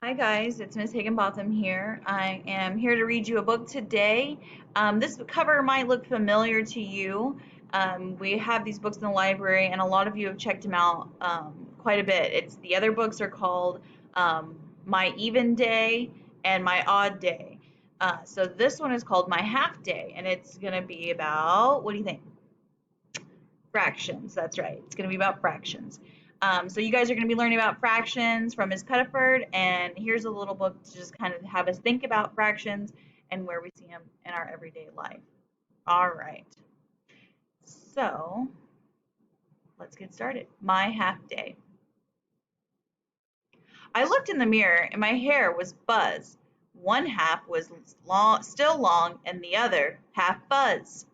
Hi guys, it's Miss Higginbotham here. I am here to read you a book today. This cover might look familiar to you. We have these books in the library and a lot of you have checked them out quite a bit. The other books are called My Even Day and My Odd Day. So this one is called My Half Day and it's going to be about, what do you think? Fractions, that's right. It's going to be about fractions. So you guys are going to be learning about fractions from Ms. Pettiford, and here's a little book to just kind of have us think about fractions and where we see them in our everyday life. All right, so let's get started. My half day. I looked in the mirror and my hair was buzz. One half was long, still long, and the other half buzz.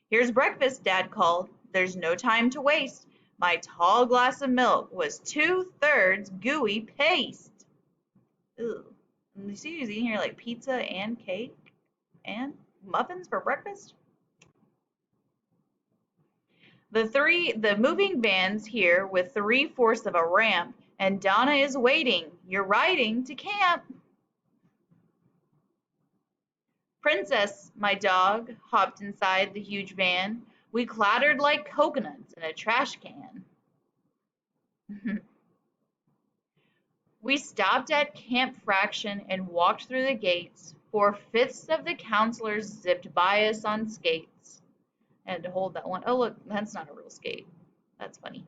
Here's breakfast, Dad called. There's no time to waste. My tall glass of milk was 2/3 gooey paste. Ew. And you see he's eating here like pizza and cake and muffins for breakfast? The moving van's here with 3/4 of a ramp, and Donna is waiting. You're riding to camp. Princess, my dog, hopped inside the huge van. We clattered like coconuts in a trash can. We stopped at Camp Fraction and walked through the gates. 4/5 of the counselors zipped by us on skates. I had to hold that one. Oh, look, that's not a real skate. That's funny.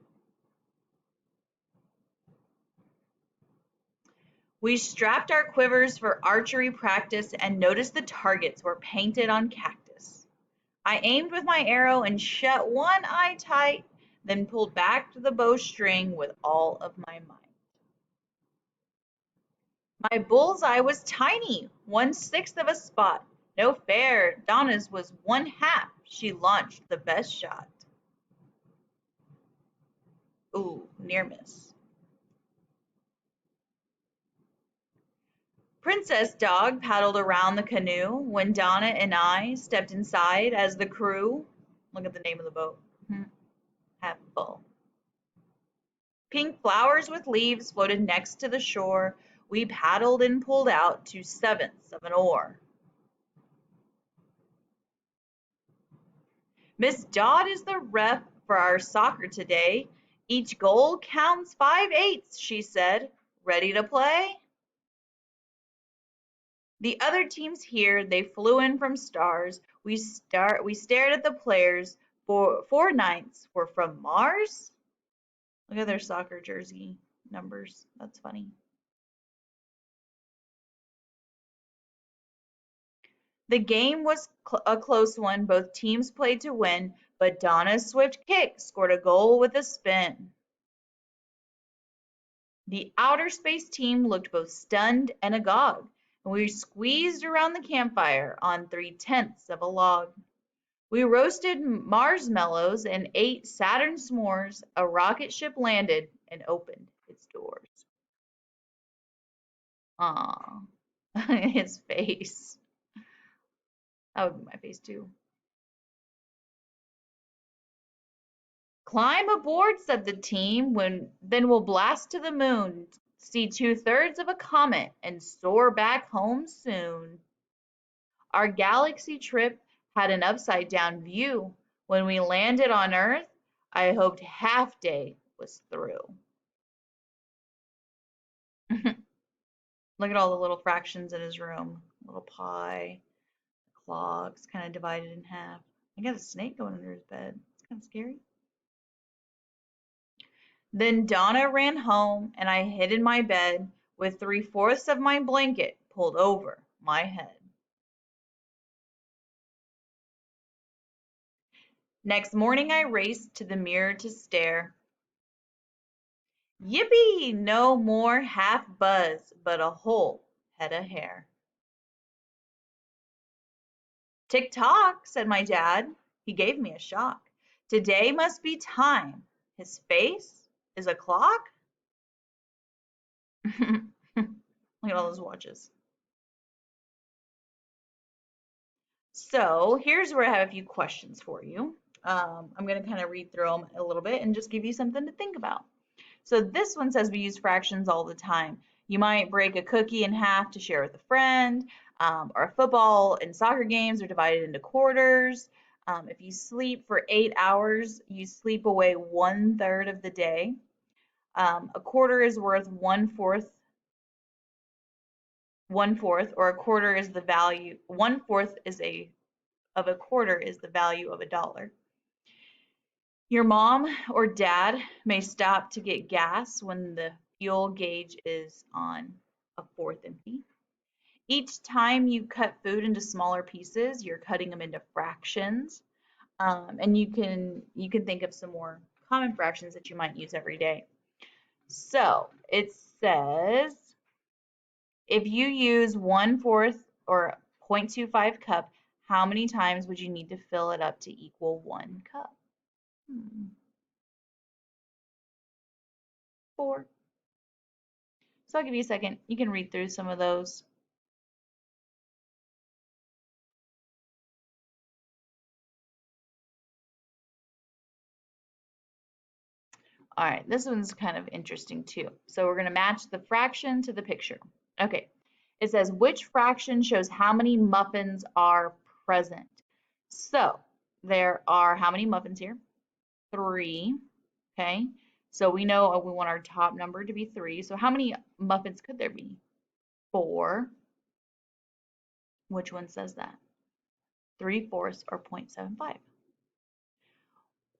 We strapped our quivers for archery practice and noticed the targets were painted on cactus. I aimed with my arrow and shut one eye tight, then pulled back the bowstring with all of my might. My bullseye was tiny, 1/6 of a spot. No fair, Donna's was 1/2. She launched the best shot. Ooh, near miss. Princess Dog paddled around the canoe when Donna and I stepped inside as the crew. Look at the name of the boat. Half full. Pink flowers with leaves floated next to the shore. We paddled and pulled out 2/7 of an oar. Miss Dodd is the ref for our soccer today. Each goal counts 5/8, she said. Ready to play? The other teams here, they flew in from stars. We stared at the players. 4/9 were from Mars. Look at their soccer jersey numbers. That's funny. The game was a close one. Both teams played to win, but Donna's swift kick scored a goal with a spin. The outer space team looked both stunned and agog, and we squeezed around the campfire on 3/10 of a log. We roasted marshmallows and ate Saturn s'mores. A rocket ship landed and opened its doors. Aw, his face. That would be my face too. Climb aboard, said the team, then we'll blast to the moon, see 2/3 of a comet, and soar back home soon. Our galaxy trip had an upside down view. When we landed on Earth, I hoped half day was through. Look at all the little fractions in his room. Little pie, clocks, kind of divided in half. I got a snake going under his bed. It's kind of scary. Then Donna ran home, and I hid in my bed with 3/4 of my blanket pulled over my head. Next morning, I raced to the mirror to stare. Yippee! No more half buzz, but a whole head of hair. Tick tock, said my dad. He gave me a shock. Today must be time. His face is a clock? Look at all those watches. So here's where I have a few questions for you. I'm going to kind of read through them a little bit and just give you something to think about. So this one says we use fractions all the time. You might break a cookie in half to share with a friend, or football and soccer games are divided into quarters. If you sleep for 8 hours, you sleep away 1/3 of the day. A quarter is worth one fourth, or a quarter is the value. 1/4 of a quarter is the value of $1. Your mom or dad may stop to get gas when the fuel gauge is on a fourth empty. Each time you cut food into smaller pieces, you're cutting them into fractions. And you can think of some more common fractions that you might use every day. So it says if you use 1/4 or 0.25 cup, how many times would you need to fill it up to equal 1 cup? 4. So I'll give you a second. You can read through some of those. All right, this one's kind of interesting too. So we're going to match the fraction to the picture. Okay, it says which fraction shows how many muffins are present. So there are how many muffins here? 3. Okay, so we know we want our top number to be 3. So how many muffins could there be? 4. Which one says that? 3/4 or 0.75.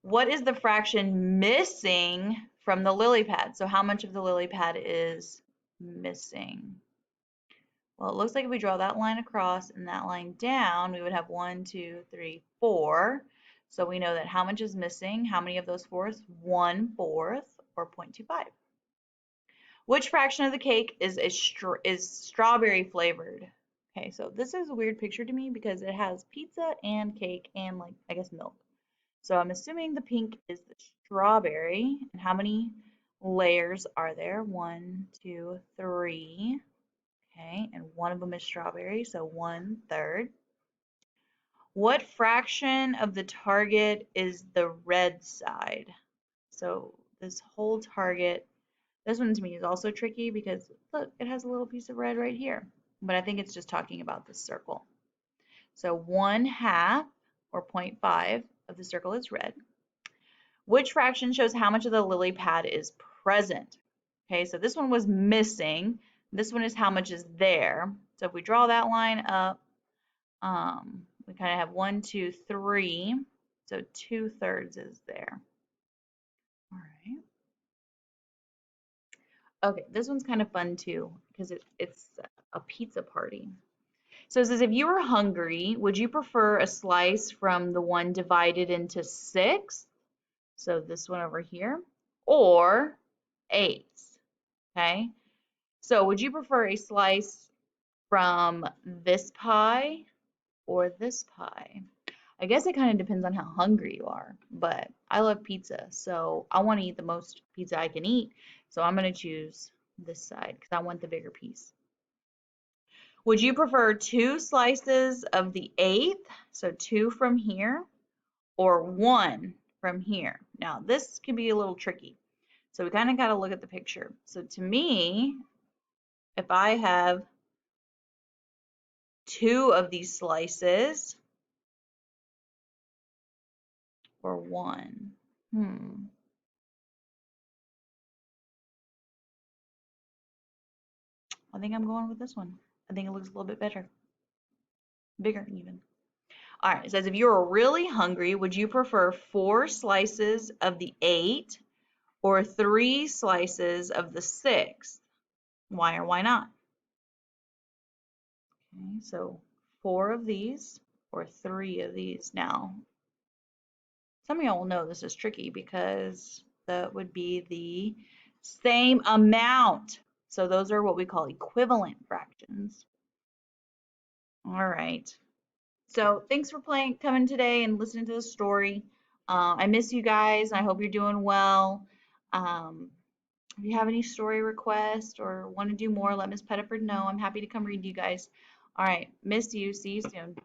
What is the fraction missing from the lily pad? So how much of the lily pad is missing? Well, it looks like if we draw that line across and that line down, we would have 1, 2, 3, 4. So we know that how much is missing? How many of those fourths? 1/4 or 0.25. Which fraction of the cake is strawberry flavored? Okay, so this is a weird picture to me because it has pizza and cake and, like, I guess milk. So I'm assuming the pink is the strawberry. And how many layers are there? 1, 2, 3. Okay, and one of them is strawberry, so 1/3. What fraction of the target is the red side? So this whole target, this one to me is also tricky because look, it has a little piece of red right here. But I think it's just talking about this circle. So 1/2 or 0.5 of the circle is red. Which fraction shows how much of the lily pad is present? Okay, so this one was missing. This one is how much is there. So if we draw that line up, we kind of have 1, 2, 3. So 2/3 is there. All right. Okay, this one's kind of fun too because it's a pizza party. So it says if you were hungry, would you prefer a slice from the one divided into 6? So this one over here, or 8? Okay, so would you prefer a slice from this pie or this pie? I guess it kind of depends on how hungry you are, but I love pizza, so I want to eat the most pizza I can eat, so I'm going to choose this side because I want the bigger piece. Would you prefer 2 slices of the 1/8, so 2 from here, or 1 from here? Now, this can be a little tricky. So we kind of got to look at the picture. So to me, if I have 2 of these slices or 1, I think I'm going with this one. I think it looks a little bit better, bigger even. All right, it says if you were really hungry, would you prefer 4 slices of the 8 or 3 slices of the 6? Why or why not? Okay, so 4 of these or 3 of these. Now, some of y'all will know this is tricky because that would be the same amount. So those are what we call equivalent fractions. All right. So thanks for coming today and listening to the story. I miss you guys. I hope you're doing well. If you have any story requests or want to do more, let Miss Pettiford know. I'm happy to come read to you guys. All right. Miss you. See you soon.